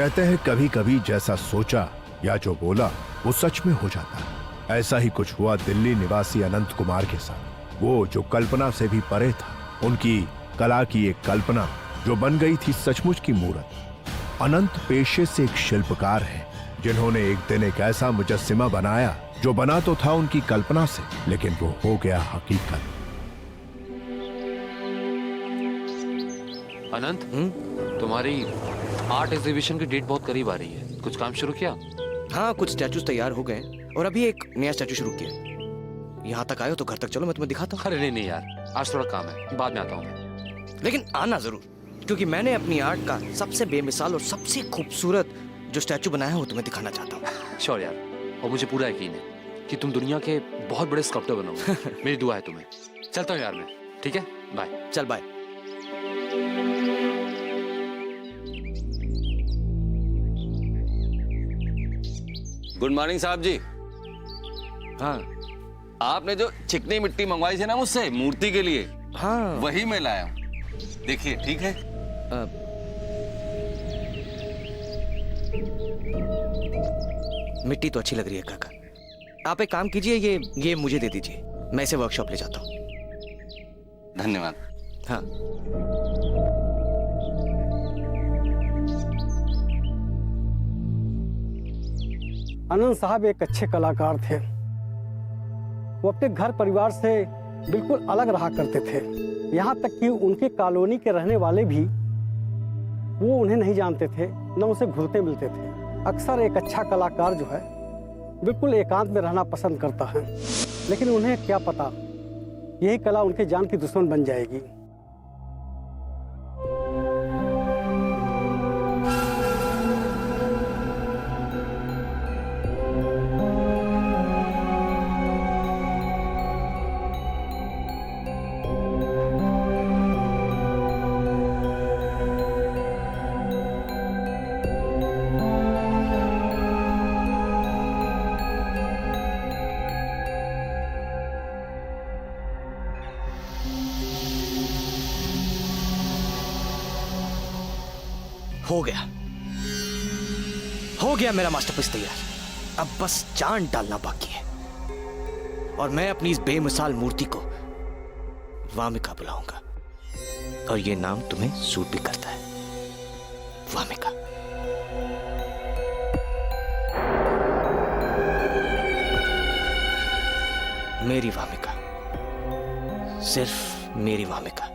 कहते हैं कभी कभी जैसा सोचा या जो बोला वो सच में हो जाता है। ऐसा ही कुछ हुआ दिल्ली निवासी अनंत कुमार के साथ। वो जो कल्पना से भी परे था, उनकी कला की एक कल्पना जो बन गई थी सचमुच की मूर्त। अनंत पेशे से एक शिल्पकार हैं, जिन्होंने एक दिन एक ऐसा मुजस्सिमा बनाया जो बना तो था उनकी कल्पना से, लेकिन वो हो गया हकीकत। अनंत, तुम्हारी आर्ट एग्जीबिशन की डेट बहुत करीब आ रही है। कुछ काम शुरू किया? हाँ, कुछ स्टैचूज तैयार हो गए और अभी एक नया स्टैचू शुरू किया। यहाँ तक आए हो तो घर तक चलो, मैं तुम्हें दिखाता हूँ। अरे नहीं यार, आज थोड़ा काम है, बाद में आता हूँ मैं। लेकिन आना जरूर, क्योंकि मैंने अपनी आर्ट का सबसे बेमिसाल और सबसे खूबसूरत जो स्टैचू बनाया है वो तुम्हें दिखाना चाहता हूँ। श्योर यार, और मुझे पूरा यकीन है कि तुम दुनिया के बहुत बड़े स्कल्प्टर बनोगे। मेरी दुआ है तुम्हें। चलता हूँ यार मैं, ठीक है? बाय। चल बाय। गुड मॉर्निंग साहब जी। हाँ आपने जो चिकनी मिट्टी मंगवाई थी ना मुझसे मूर्ति के लिए, हाँ वही मैं लाया हूँ। देखिए, ठीक है? मिट्टी तो अच्छी लग रही है काका। आप एक काम कीजिए, ये मुझे दे दीजिए, मैं इसे वर्कशॉप ले जाता हूँ। धन्यवाद। हाँ। आनंद साहब एक अच्छे कलाकार थे। वो अपने घर परिवार से बिल्कुल अलग रहा करते थे। यहाँ तक कि उनके कॉलोनी के रहने वाले भी वो उन्हें नहीं जानते थे, न उनसे घुलते मिलते थे। अक्सर एक अच्छा कलाकार जो है बिल्कुल एकांत में रहना पसंद करता है, लेकिन उन्हें क्या पता यही कला उनके जान की दुश्मन बन जाएगी। हो गया मेरा मास्टरपीस तैयार। अब बस जान डालना बाकी है और मैं अपनी इस बेमिसाल मूर्ति को वामिका बुलाऊंगा, और ये नाम तुम्हें सूट भी करता है, वामिका। मेरी वामिका, सिर्फ मेरी वामिका।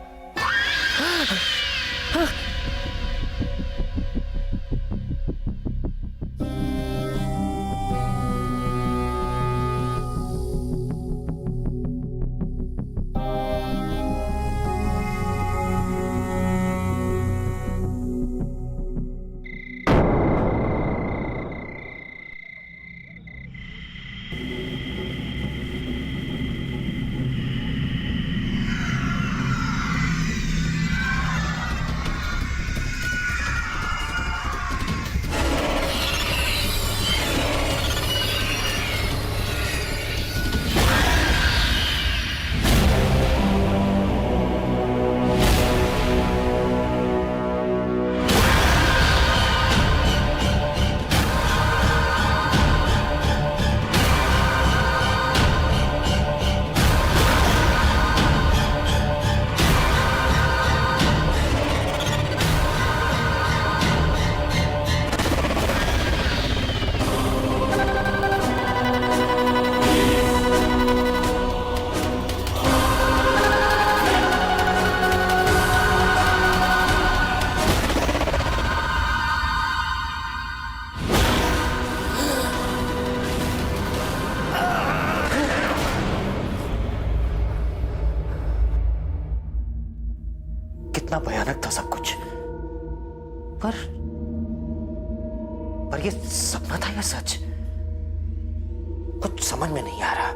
कितना भयानक था सब कुछ, पर ये सपना था या सच? कुछ समझ में नहीं आ रहा।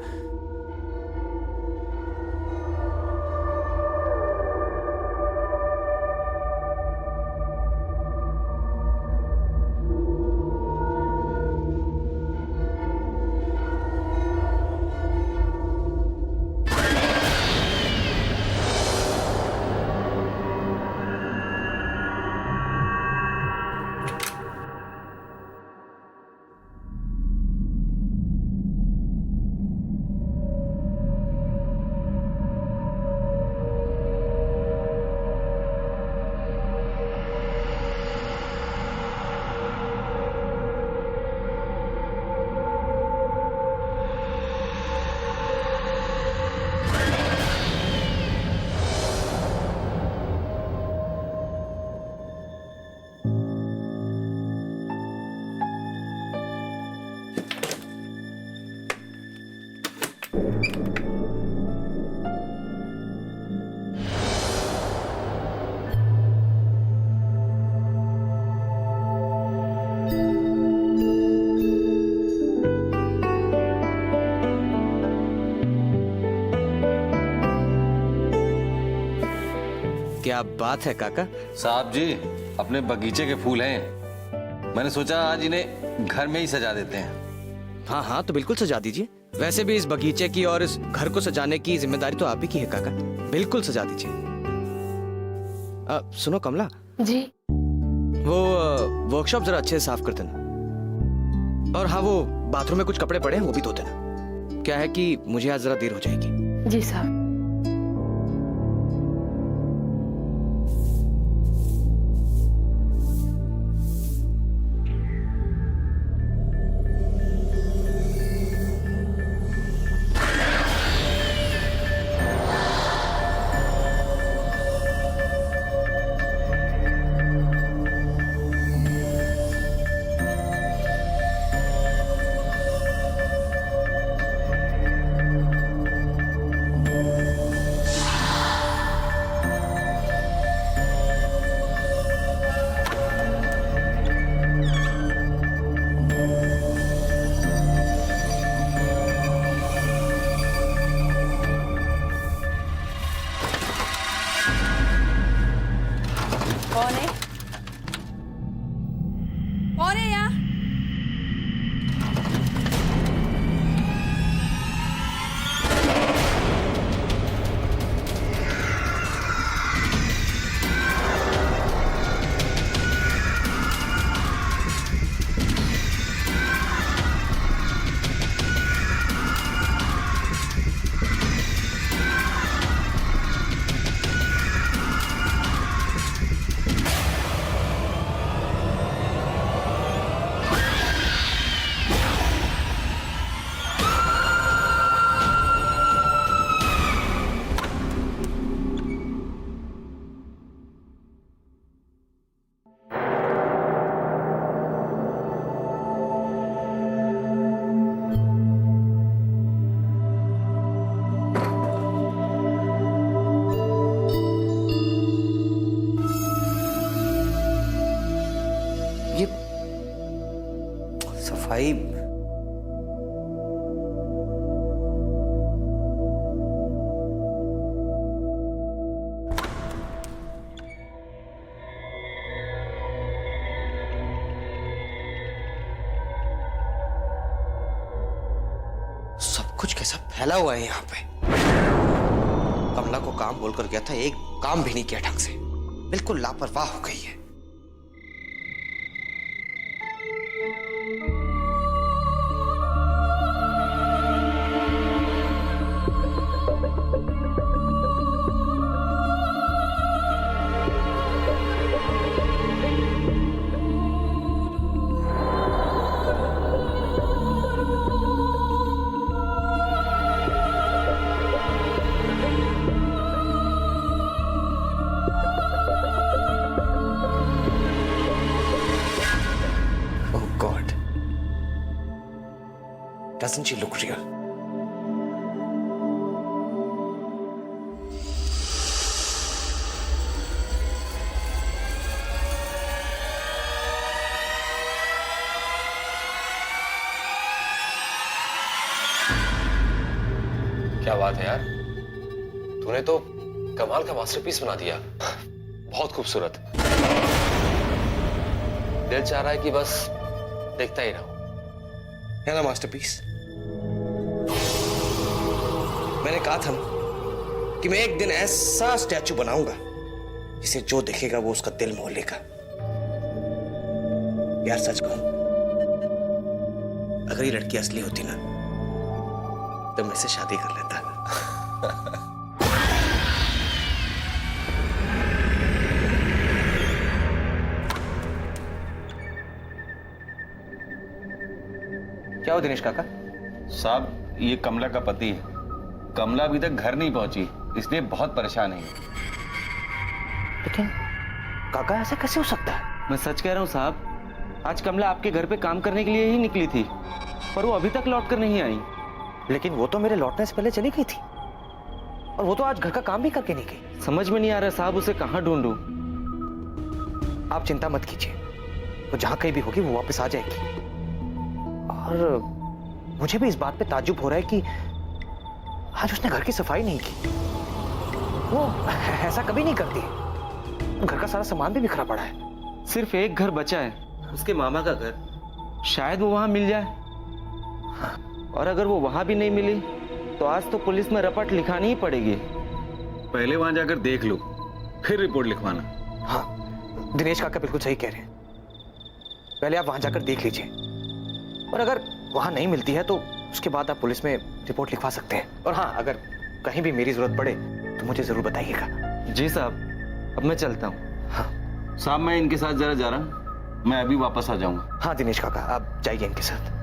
क्या बात है काका। साहब जी, अपने बगीचे के फूल हैं, मैंने सोचा आज इन्हें घर में ही सजा देते हैं। हाँ हाँ, तो बिल्कुल सजा दीजिए। वैसे भी इस बगीचे की और इस घर को सजाने की जिम्मेदारी तो आप ही की है काका। बिल्कुल सजा दीजिए। सुनो कमला जी। वो वर्कशॉप जरा अच्छे से साफ कर देना। और हाँ, वो बाथरूम में कुछ कपड़े पड़े हैं वो भी धो देना। क्या है कि मुझे आज जरा देर हो जाएगी। जी साहब। कौन है? कौन है यहाँ? ये सफाई सब कुछ कैसा फैला हुआ है यहाँ पे। कमला को काम बोलकर गया था, एक काम भी नहीं किया ढंग से। बिल्कुल लापरवाह हो गई है। Doesn't she look real? क्या बात है यार, तूने तो कमाल का मास्टरपीस बना दिया। बहुत खूबसूरत। दिल चाह रहा है कि बस देखता ही रहूं। है ना मास्टरपीस? मैंने कहा था कि मैं एक दिन ऐसा स्टैचू बनाऊंगा जिसे जो देखेगा वो उसका दिल मोह लेगा। यार सच कहूं, अगर ये लड़की असली होती ना तो मैं से शादी कर लेता। क्या हो दिनेश काका? साहब, ये कमला का पति है। कमला अभी तक घर नहीं पहुंची, इसलिए बहुत परेशान है। लेकिन काका ऐसा कैसे हो सकता है? मैं सच कह रहा हूँ साहब, आज कमला आपके घर पे काम करने के लिए ही निकली थी, पर वो अभी तक लौट कर नहीं आई। लेकिन वो तो मेरे लौटने से पहले चली गई थी, और वो तो आज घर का काम भी करके नहीं गई। समझ में नहीं आ रहा साहब, उसे कहाँ ढूंढूं? आप चिंता मत कीजिए, वो जहां कहीं भी होगी वो वापस आ जाएगी। और मुझे भी इस बात पे ताज्जुब हो रहा है कि आज उसने घर की सफाई नहीं की। वो ऐसा कभी नहीं करती। घर का सारा सामान भी बिखरा पड़ा है। सिर्फ एक घर बचा है, उसके मामा का घर। शायद वो वहां मिल जाए, और अगर वो वहां भी नहीं मिली तो आज तो पुलिस में रपट लिखानी ही पड़ेगी। पहले वहां जाकर देख लो, फिर रिपोर्ट लिखवाना। हाँ, दिनेश काका बिल्कुल सही कह रहे हैं। पहले आप वहां जाकर देख लीजिए, और अगर वहां नहीं मिलती है तो उसके बाद आप पुलिस में रिपोर्ट लिखवा सकते हैं। और हाँ, अगर कहीं भी मेरी जरूरत पड़े तो मुझे जरूर बताइएगा। जी साहब, अब मैं चलता हूँ। हाँ साहब मैं इनके साथ जरा जा रहा हूं, मैं अभी वापस आ जाऊंगा। हाँ दिनेश काका, आप जाइए इनके साथ।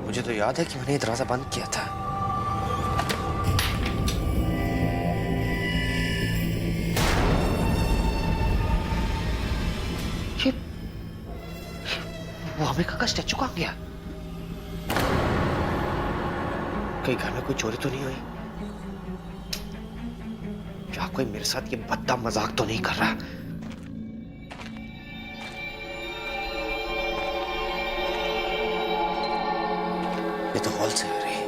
मुझे तो याद है कि मैंने ये दरवाजा बंद किया था। ये वो हमें का स्टैचू कहाँ गया? कहीं घर में कोई चोरी तो नहीं हुई? या कोई मेरे साथ ये भद्दा मजाक तो नहीं कर रहा? ये तो हॉल से आ रही है।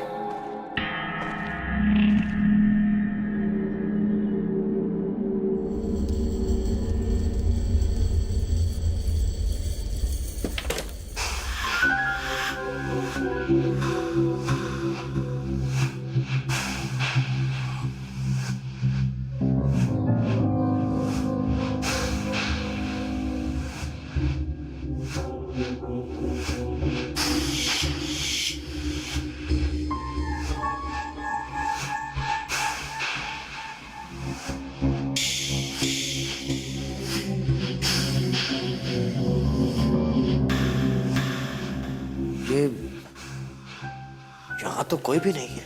यहाँ तो कोई भी नहीं है।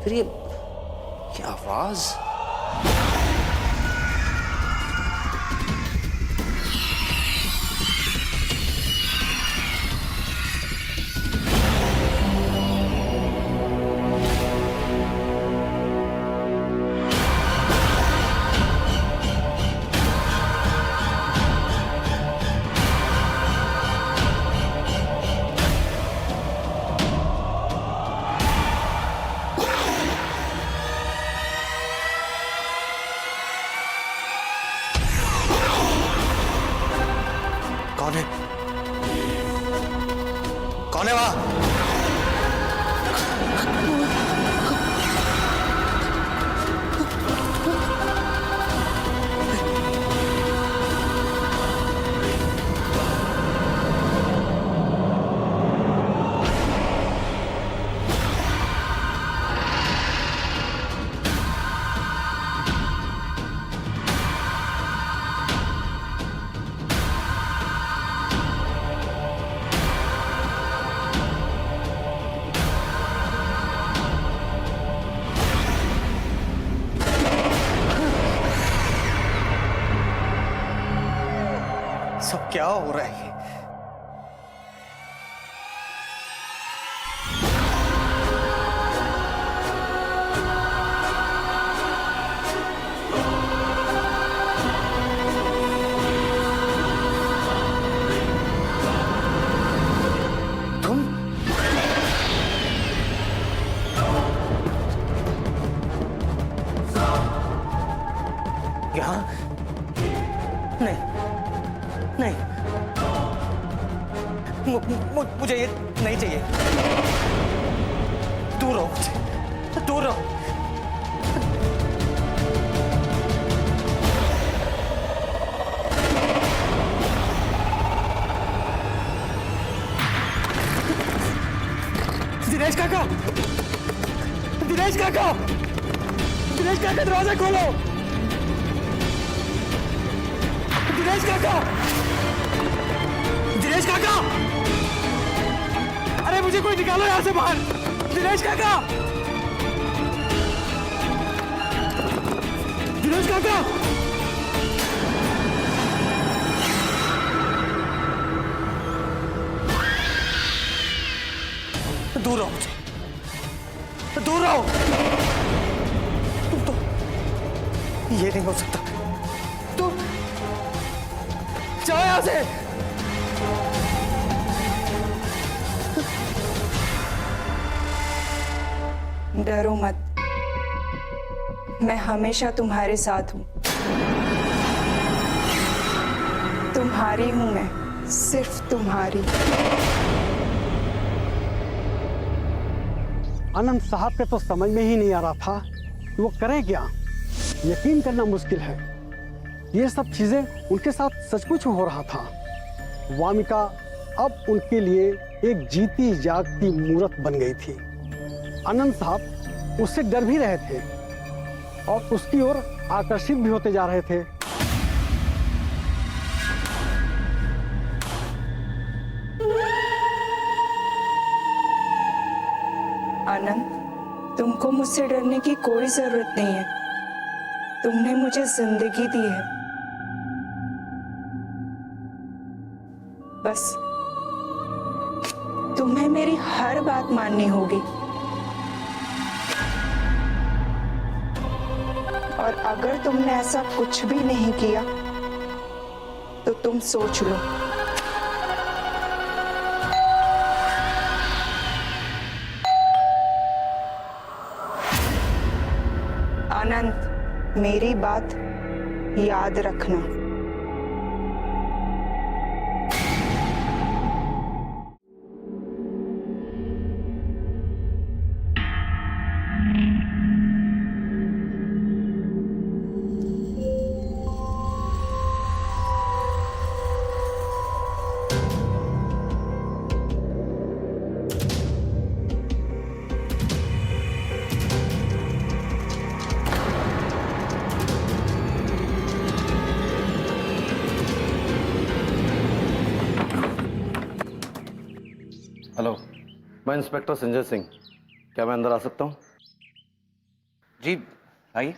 फिर ये आवाज? कौन है? कौन है वहां? सब क्या हो रहा है? नहीं नहीं, मुझे ये नहीं चाहिए। दूर रहो मुझसे, दूर रहो। दिनेश काका, दिनेश काका, दिनेश काका दरवाजा खोलो। दिनेश काका, दिनेश काका, अरे मुझे कोई निकालो यहां से बाहर। दिनेश काका, दिनेश काका, दूर रहो मुझे, दूर रहो। तुम तो, ये नहीं हो सकता। तुम जाओ यहां से। डरो मत, मैं हमेशा तुम्हारे साथ हूं। तुम्हारी हूं मैं, सिर्फ तुम्हारी। आनंद साहब के तो समझ में ही नहीं आ रहा था कि वो करें क्या। यकीन करना मुश्किल है, ये सब चीजें उनके साथ सचमुच हो रहा था। वामिका अब उनके लिए एक जीती जागती मूर्त बन गई थी। आनंद साहब उससे डर भी रहे थे और उसकी ओर आकर्षित भी होते जा रहे थे। आनंद, तुमको मुझसे डरने की कोई जरूरत नहीं है। तुमने मुझे जिंदगी दी है, बस तुम्हें मेरी हर बात माननी होगी। और अगर तुमने ऐसा कुछ भी नहीं किया तो तुम सोच लो, आनंद, मेरी बात याद रखना। हेलो, मैं इंस्पेक्टर संजय सिंह। क्या मैं अंदर आ सकता हूँ? जी आइए।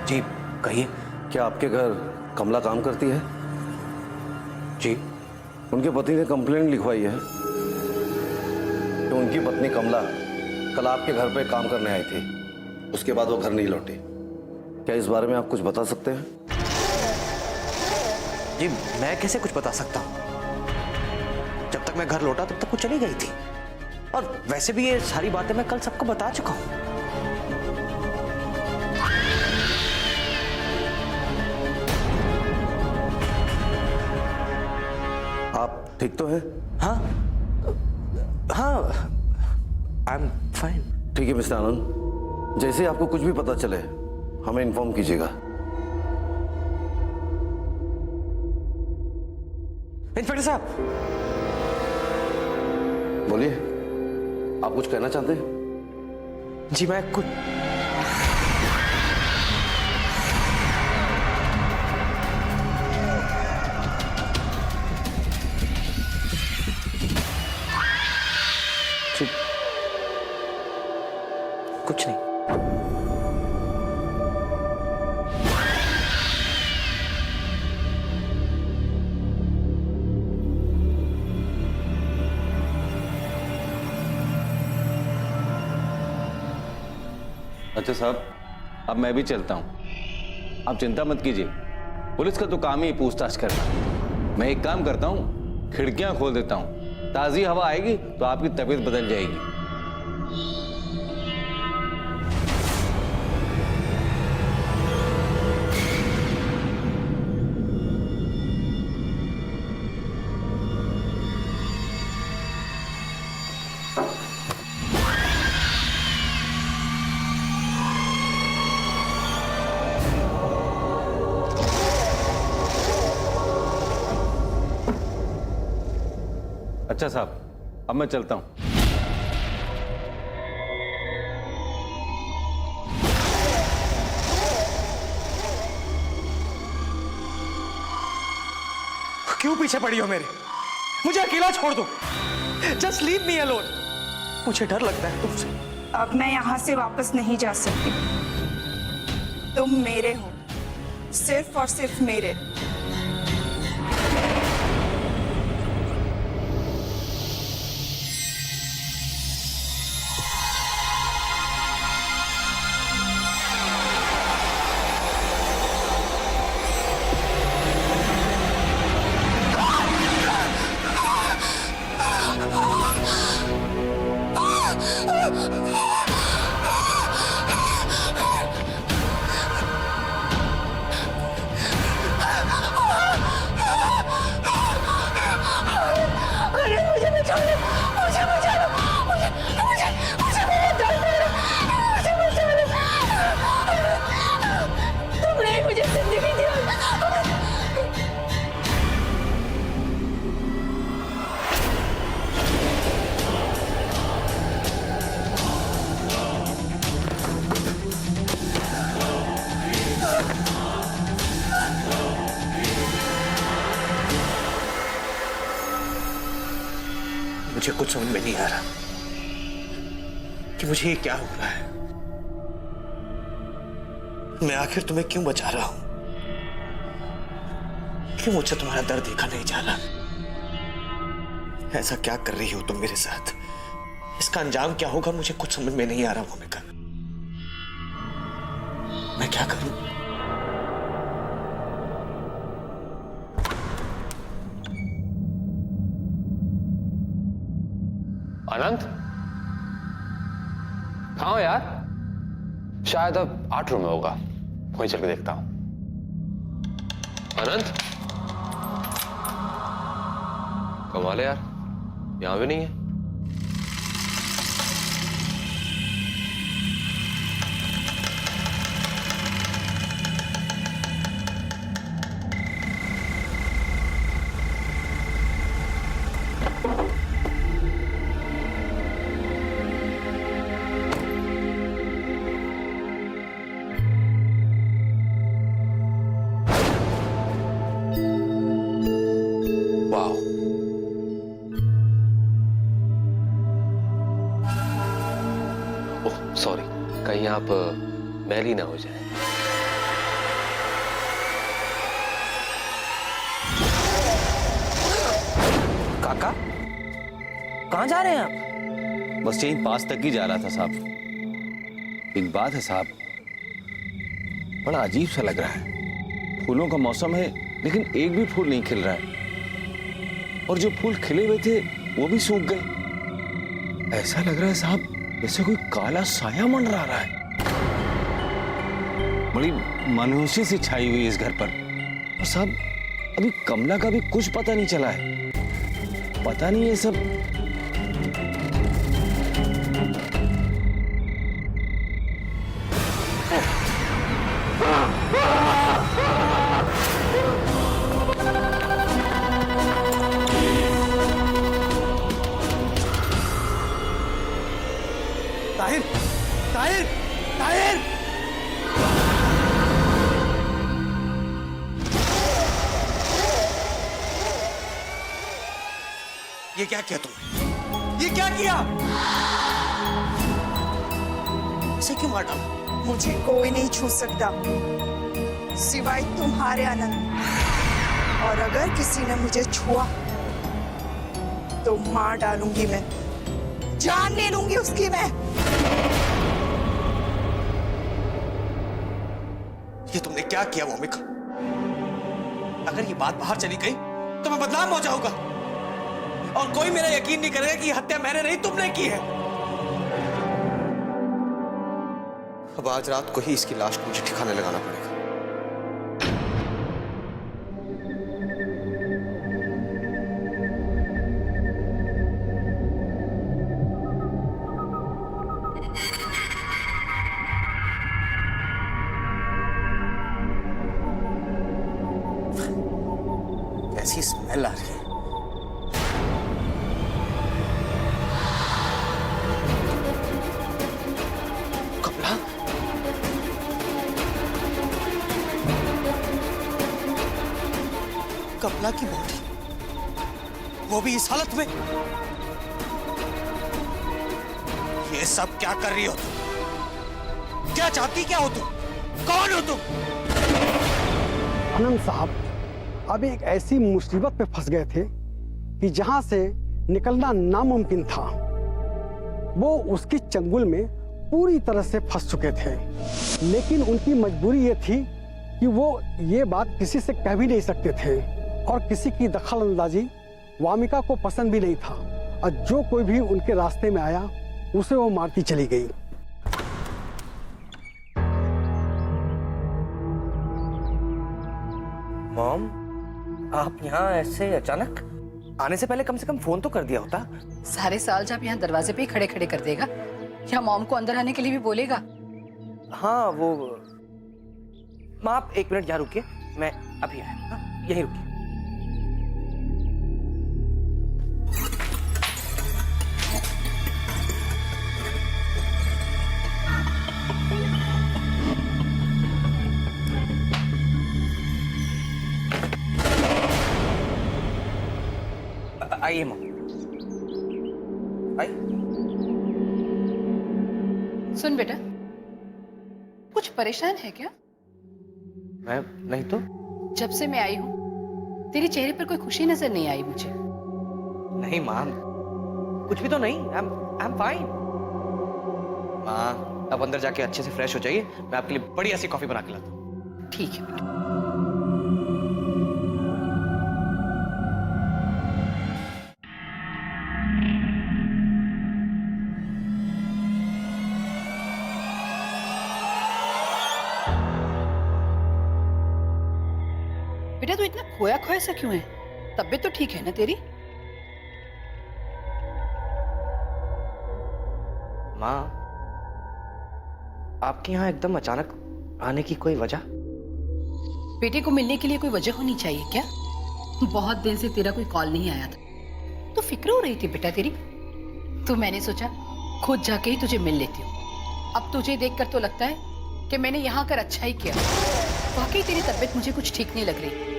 जी कहिए। क्या आपके घर कमला काम करती है? जी। उनके पति ने कंप्लेंट लिखवाई है कि उनकी पत्नी कमला कल आपके घर पे काम करने आई थी, उसके बाद वो घर नहीं लौटी। क्या इस बारे में आप कुछ बता सकते हैं? जी मैं कैसे कुछ बता सकता हूँ? जब तक मैं घर लौटा तब तक वो चली गई थी। और वैसे भी ये सारी बातें मैं कल सबको बता चुका हूँ। आप ठीक तो हैं? हाँ हाँ, आई एम फाइन। ठीक है मिस्टर आनंद, जैसे ही आपको कुछ भी पता चले हमें इन्फॉर्म कीजिएगा। इंस्पेक्टर साहब। बोलिए, आप कुछ कहना चाहते हैं? जी मैं कुछ कुछ नहीं। अच्छा साहब, अब मैं भी चलता हूँ। आप चिंता मत कीजिए, पुलिस का तो काम ही पूछताछ करना। मैं एक काम करता हूँ, खिड़कियां खोल देता हूँ, ताज़ी हवा आएगी तो आपकी तबीयत बदल जाएगी। अच्छा साहब, अब मैं चलता हूं। क्यों पीछे पड़ी हो मेरे? मुझे अकेला छोड़ दो। Just leave me alone. मुझे डर लगता है तुमसे। अब मैं यहाँ से वापस नहीं जा सकती। तुम मेरे हो, सिर्फ और सिर्फ मेरे। मुझे कुछ समझ में नहीं आ रहा कि मुझे ये क्या हो रहा है। मैं आखिर तुम्हें क्यों बचा रहा हूं? क्यों मुझसे तुम्हारा दर्द देखा नहीं जा रहा? ऐसा क्या कर रही हो तुम मेरे साथ? इसका अंजाम क्या होगा मुझे कुछ समझ में नहीं आ रहा भूमिका। मैं क्या करूं? अनंत, कहाँ हो यार? शायद अब 8 रूम में होगा, वहीं चल के देखता हूं। अनंत, कमाल है यार, यहां भी नहीं है। सॉरी, कहीं आप मैली ना हो जाए। काका, कहां जा रहे हैं आप? बस यहीं पास तक ही जा रहा था साहब। एक बात है साहब, बड़ा अजीब सा लग रहा है। फूलों का मौसम है लेकिन एक भी फूल नहीं खिल रहा है, और जो फूल खिले हुए थे वो भी सूख गए। ऐसा लग रहा है साहब जैसे कोई काला साया मंडरा रहा है। बड़ी मायूसी सी छाई हुई इस घर पर। और साहब अभी कमला का भी कुछ पता नहीं चला है। पता नहीं ये सब ताहिर, ताहिर, ताहिर! ये क्या किया तुमने? ये क्या किया? इसे क्यों मार डाला? मुझे कोई नहीं छू सकता सिवाय तुम्हारे आनंद। और अगर किसी ने मुझे छुआ तो मार डालूंगी मैं, जान ले लूंगी उसकी मैं। ये तुमने क्या किया भूमिका? अगर ये बात बाहर चली गई तो मैं बदनाम हो जाऊंगा, और कोई मेरा यकीन नहीं करेगा कि हत्या मैंने नहीं तुमने की है। अब आज रात को ही इसकी लाश को मुझे ठिकाने लगाना पड़ेगा। कैसी स्मेल आ रही है। कला की मौत हुई, वो भी इस हालत में। ये सब क्या कर रही हो तुम? क्या चाहती क्या हो तुम? कौन हो तुम? आनंद साहब अब एक ऐसी मुसीबत पे फंस गए थे कि जहां से निकलना नामुमकिन था। वो उसकी चंगुल में पूरी तरह से फंस चुके थे, लेकिन उनकी मजबूरी ये थी कि वो ये बात किसी से कह भी नहीं सकते थे और किसी की दखल अंदाजी वामिका को पसंद भी नहीं था और जो कोई भी उनके रास्ते में आया उसे वो मारती चली गई। मॉम, आप यहाँ ऐसे अचानक? आने से पहले कम से कम फोन तो कर दिया होता। सारे साल जब यहाँ दरवाजे पे ही खड़े खड़े कर देगा, या मॉम को अंदर आने के लिए भी बोलेगा? हाँ वो, माँ आप 1 मिनट यहाँ रुकिए, मैं अभी आया। हाँ, यहीं रुकिए। आइए माँ, आइए। सुन बेटा, कुछ परेशान है क्या? मैं नहीं तो। जब से मैं आई हूँ तेरे चेहरे पर कोई खुशी नजर नहीं आई मुझे। नहीं माँ, कुछ भी तो नहीं। I am fine. माँ अब अंदर जाके अच्छे से फ्रेश हो जाइए, मैं आपके लिए बढ़िया सी कॉफी बना के लाता हूँ। ठीक है बेटा। बेटा तू इतना खोया खोया सा क्यों है? तबीयत तो ठीक है ना तेरी? माँ आपके यहाँ एकदम अचानक आने की कोई वजह? बेटे को मिलने के लिए कोई वजह होनी चाहिए क्या? बहुत दिन से तेरा कोई कॉल नहीं आया था तो फिक्र हो रही थी बेटा तेरी, तो मैंने सोचा खुद जाके ही तुझे मिल लेती हूँ। अब तुझे देखकर तो लगता है कि मैंने यहाँ कर अच्छा ही किया। वाकई तेरी तबीयत मुझे कुछ ठीक नहीं लग रही।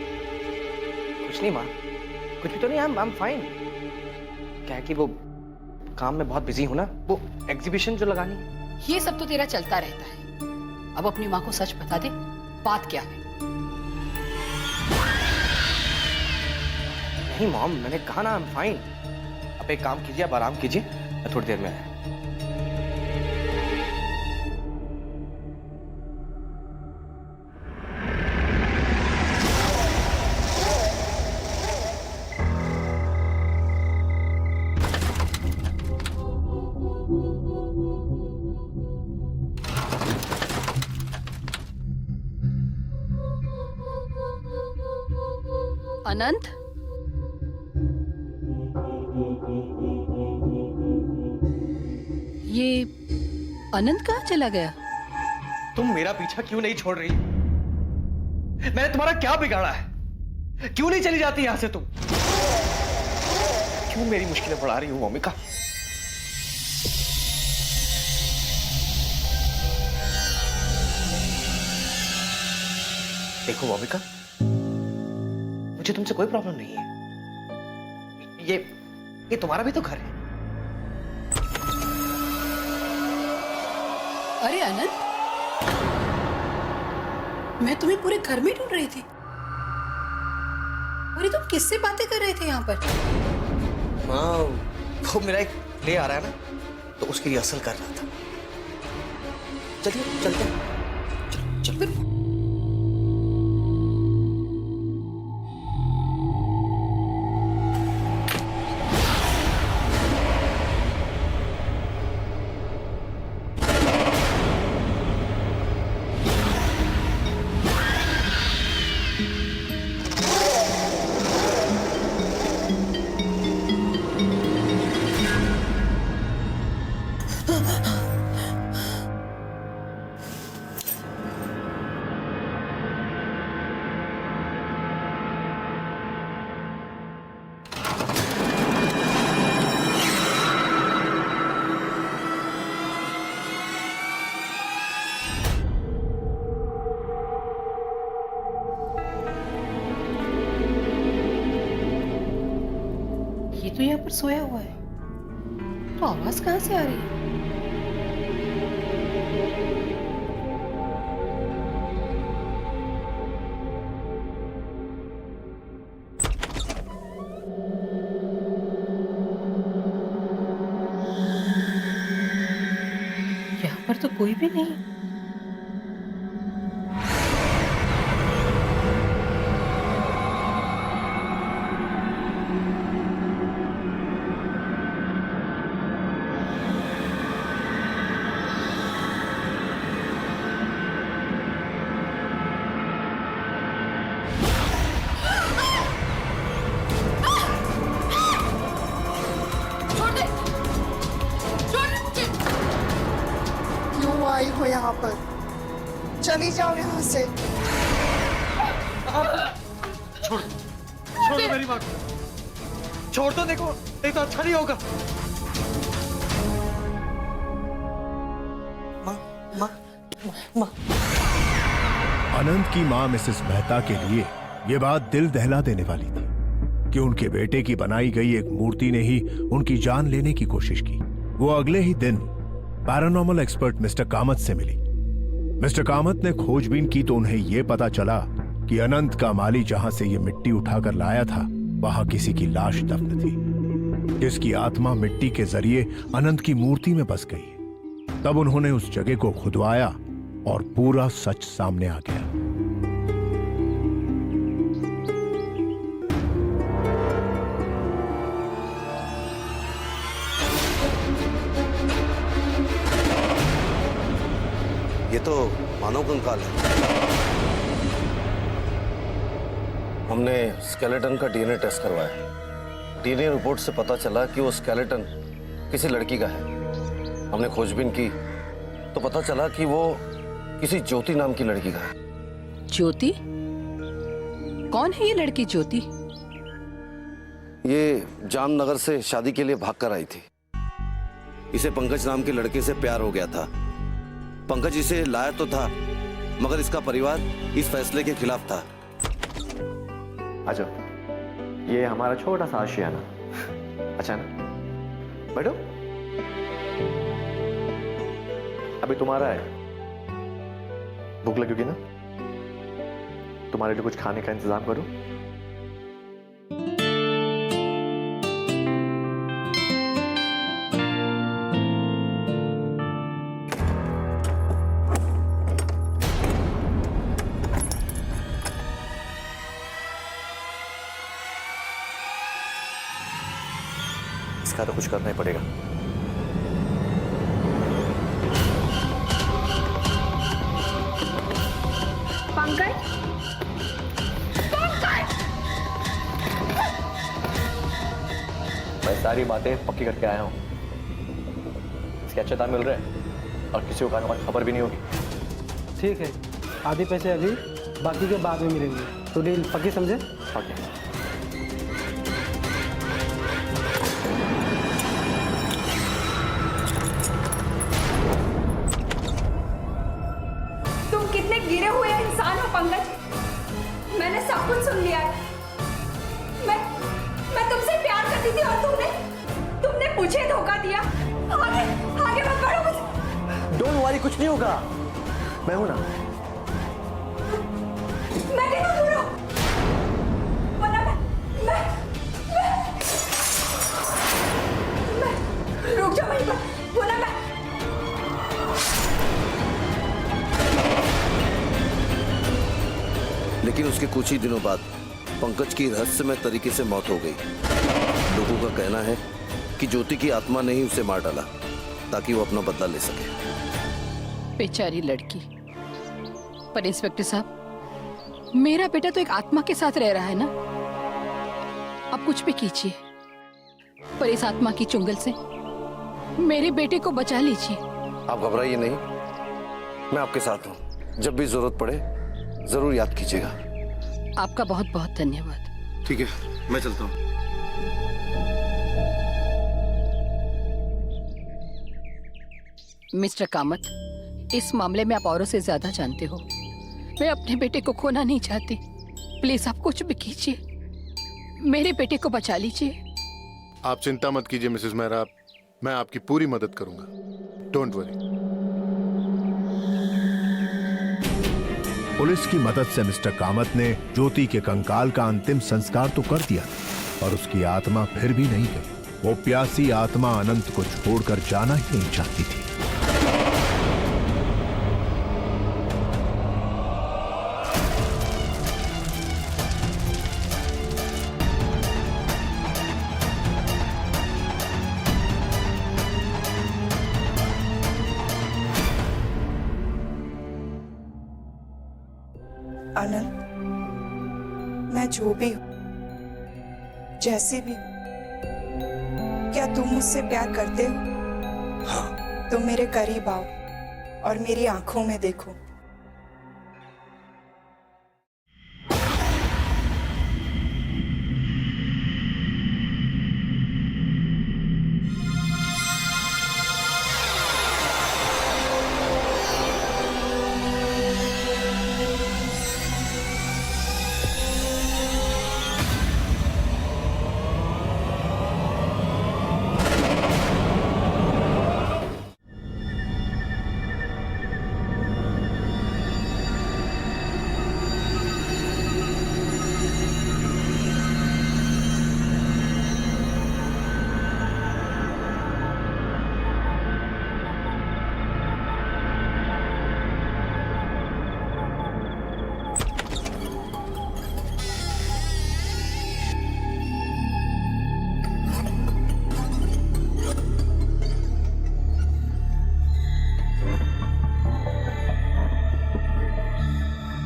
कुछ नहीं माँ, कुछ भी तो नहीं। I am fine. क्या है कि वो काम में बहुत बिजी हूं ना, वो एग्जीबिशन जो लगानी। ये सब तो तेरा चलता रहता है। अब अपनी माँ को सच बता दे, बात क्या है? नहीं मॉम, मैंने कहा ना आई एम फाइन। अब एक काम कीजिए, अब आराम कीजिए, मैं थोड़ी देर में आया। अनंत, ये अनंत कहाँ चला गया? तुम मेरा पीछा क्यों नहीं छोड़ रही? मैंने तुम्हारा क्या बिगाड़ा है? क्यों नहीं चली जाती यहां से तुम? क्यों मेरी मुश्किलें बढ़ा रही हो मोमिका? देखो मोमिका, मुझे तुमसे कोई प्रॉब्लम नहीं है। ये तुम्हारा भी तो घर है। अरे अनंत, मैं तुम्हें पूरे घर में ढूंढ रही थी। अरे तुम किससे बातें कर रहे थे यहाँ पर? हाँ, वो मेरा एक प्ले आ रहा है ना, तो उसकी रिहर्सल कर रहा था। चलिए चलते हैं। चल। पर सोया हुआ है, तो आवाज कहाँ से आ रही है? यहाँ पर तो कोई भी नहीं। क्यों आई हो यहाँ पर? चली जाओ यहाँ से। छोड़ दो मेरी बात, छोड़ दो, देखो नहीं तो अच्छा नहीं होगा। माँ अनंत की मां मिसेस मेहता के लिए यह बात दिल दहला देने वाली थी कि उनके बेटे की बनाई गई एक मूर्ति ने ही उनकी जान लेने की कोशिश की। वो अगले ही दिन पैरानॉर्मल एक्सपर्ट मिस्टर कामत से मिली। मिस्टर कामत ने खोजबीन की तो उन्हें यह पता चला कि अनंत का माली जहां से ये मिट्टी उठाकर लाया था वहां किसी की लाश दफन थी, जिसकी आत्मा मिट्टी के जरिए अनंत की मूर्ति में बस गई। तब उन्होंने उस जगह को खुदवाया और पूरा सच सामने आ गया। ये तो मानव कंकाल है। हमने स्केलेटन का डीएनए टेस्ट करवाया। डीएनए रिपोर्ट से पता चला कि वो स्केलेटन किसी लड़की का है। हमने खोजबीन की तो पता चला कि वो किसी ज्योति नाम की लड़की का है। ज्योति? कौन है ये लड़की ज्योति? ये जामनगर से शादी के लिए भाग कर आई थी। इसे पंकज नाम के लड़के से प्यार हो गया था। पंकज इसे लाया तो था, मगर इसका परिवार इस फैसले के खिलाफ था। अच्छा, ये हमारा छोटा सा आशियाना। अच्छा ना, बैठो। अभी तुम्हारा है, भूख लगेगी ना? तुम्हारे लिए कुछ खाने का इंतजाम करूं? इसका तो कुछ करना ही पड़ेगा। पंकज, मैं सारी बातें पक्की करके आया हूं। इसके अच्छे दाम मिल रहे हैं और किसी को कानों का खबर भी नहीं होगी। ठीक है, आधे पैसे अभी, बाकी के बाद में मिलेंगे। तो डील पक्की समझे? ओके। तुम कितने गिरे हुए इंसान हो पंकज। मैंने सब कुछ सुन लिया है। मैं तुमसे प्यार करती थी और तुमने मुझे धोखा दिया। आगे मत बढ़ो मुझे। डोंट वरी, कुछ नहीं होगा, मैं हूं ना। मैं नहीं दूर हूं। वरना मैं रुक जाओ वहीं पर, वरना मैं। लेकिन उसके कुछ ही दिनों बाद पंकज की रहस्यमय तरीके से मौत हो गई। लोगों का कहना है कि ज्योति की आत्मा ने ही उसे मार डाला ताकि वो अपना बदला ले सके। बेचारी लड़की। पर इंस्पेक्टर साहब, मेरा बेटा तो एक आत्मा के साथ रह रहा है ना। आप कुछ भी कीजिए, पर इस आत्मा की चुंगल से मेरे बेटे को बचा लीजिए। आप घबराइए नहीं, मैं आपके साथ हूं। जब भी जरूरत पड़े जरूर याद कीजिएगा। आपका बहुत बहुत धन्यवाद। ठीक है, मैं चलता हूं। मिस्टर कामत, इस मामले में आप औरों से ज्यादा जानते हो। मैं अपने बेटे को खोना नहीं चाहती। प्लीज आप कुछ भी कीजिए, मेरे बेटे को बचा लीजिए। आप चिंता मत कीजिए मिसेस मेहरा, मैं आपकी पूरी मदद करूंगा। Don't worry. पुलिस की मदद से मिस्टर कामत ने ज्योति के कंकाल का अंतिम संस्कार तो कर दिया, और उसकी आत्मा फिर भी नहीं गई। वो प्यासी आत्मा अनंत को छोड़कर जाना ही नहीं चाहती थी। आनंद, मैं जो भी हूं, जैसे भी हूं, क्या तुम मुझसे प्यार करते हो? हाँ। तुम मेरे करीब आओ और मेरी आंखों में देखो।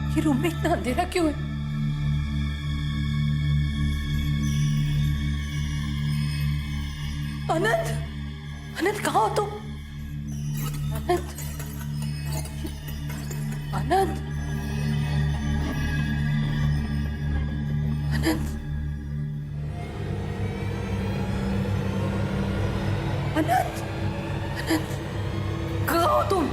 ये रूम में इतना अंधेरा क्यों है? अनंत, अनंत कहाँ हो तुम? अनंत, अनंत, अनंत, अनंत, अनंत, कहाँ हो तुम?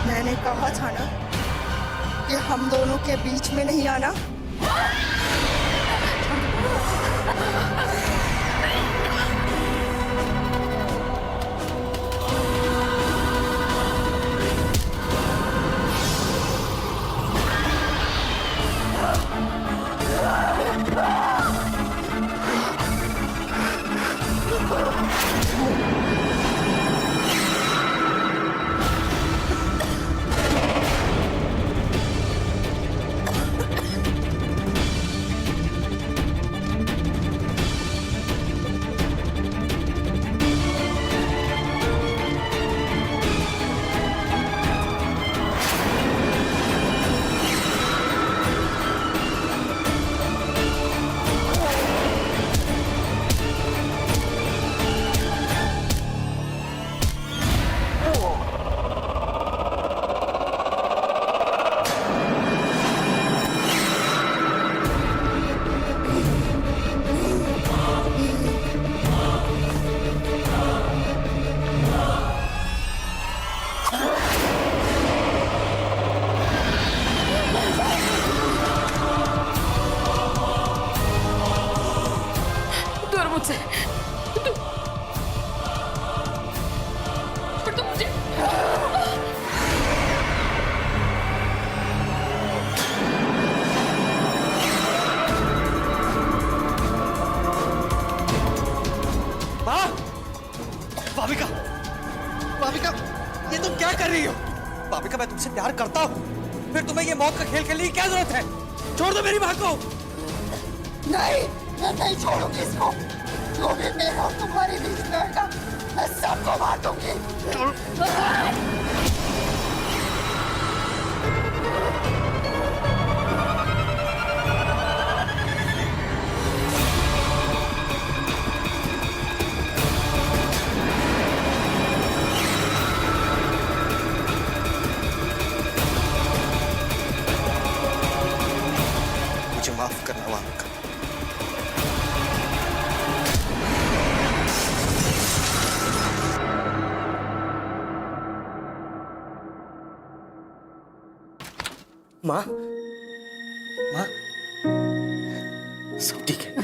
मैंने कहा था ना कि हम दोनों के बीच में नहीं आना। भाविका, भाविका, ये तुम क्या कर रही हो? भाविका, मैं तुमसे प्यार करता हूँ, फिर तुम्हें ये मौत का खेल खेलने की क्या जरूरत है? छोड़ दो मेरी माँ को। नहीं, मैं नहीं छोड़ूंगी इसको। जो भी मेरा और तुम्हारे बीच में होगा, मैं सबको मार दूंगी। मुझे माफ करना भाविका। माँ, माँ, सब ठीक है।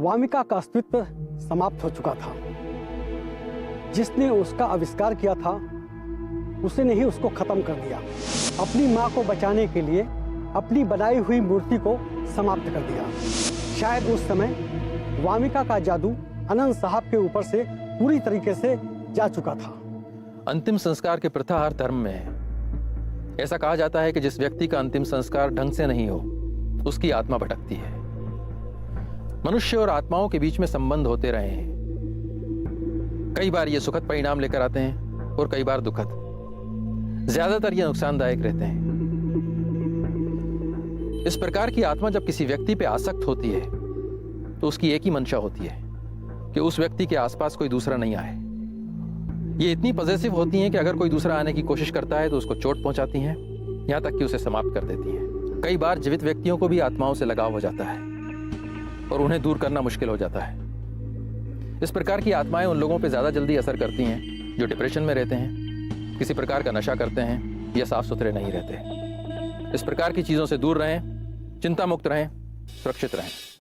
वामिका का अस्तित्व समाप्त हो चुका था। जिसने उसका आविष्कार किया था उसने ही उसको खत्म कर दिया। अपनी माँ को बचाने के लिए अपनी बनाई हुई मूर्ति को समाप्त कर दिया। शायद उस समय वामिका का जादू अनंत साहब के ऊपर से पूरी तरीके से जा चुका था। अंतिम संस्कार की प्रथा हर धर्म में है। ऐसा कहा जाता है कि जिस व्यक्ति का अंतिम संस्कार ढंग से नहीं हो उसकी आत्मा भटकती है। मनुष्य और आत्माओं के बीच में संबंध होते रहे हैं। कई बार ये सुखद परिणाम लेकर आते हैं और कई बार दुखद। ज्यादातर ये नुकसानदायक रहते हैं। इस प्रकार की आत्मा जब किसी व्यक्ति पे आसक्त होती है तो उसकी एक ही मंशा होती है कि उस व्यक्ति के आसपास कोई दूसरा नहीं आए। ये इतनी पॉजिटिव होती हैं कि अगर कोई दूसरा आने की कोशिश करता है तो उसको चोट पहुंचाती हैं, यहां तक कि उसे समाप्त कर देती हैं। कई बार जीवित व्यक्तियों को भी आत्माओं से लगाव हो जाता है और उन्हें दूर करना मुश्किल हो जाता है। इस प्रकार की आत्माएं उन लोगों पर ज्यादा जल्दी असर करती हैं जो डिप्रेशन में रहते हैं, किसी प्रकार का नशा करते हैं या साफ सुथरे नहीं रहते। इस प्रकार की चीजों से दूर रहें, चिंता मुक्त रहें, सुरक्षित रहें।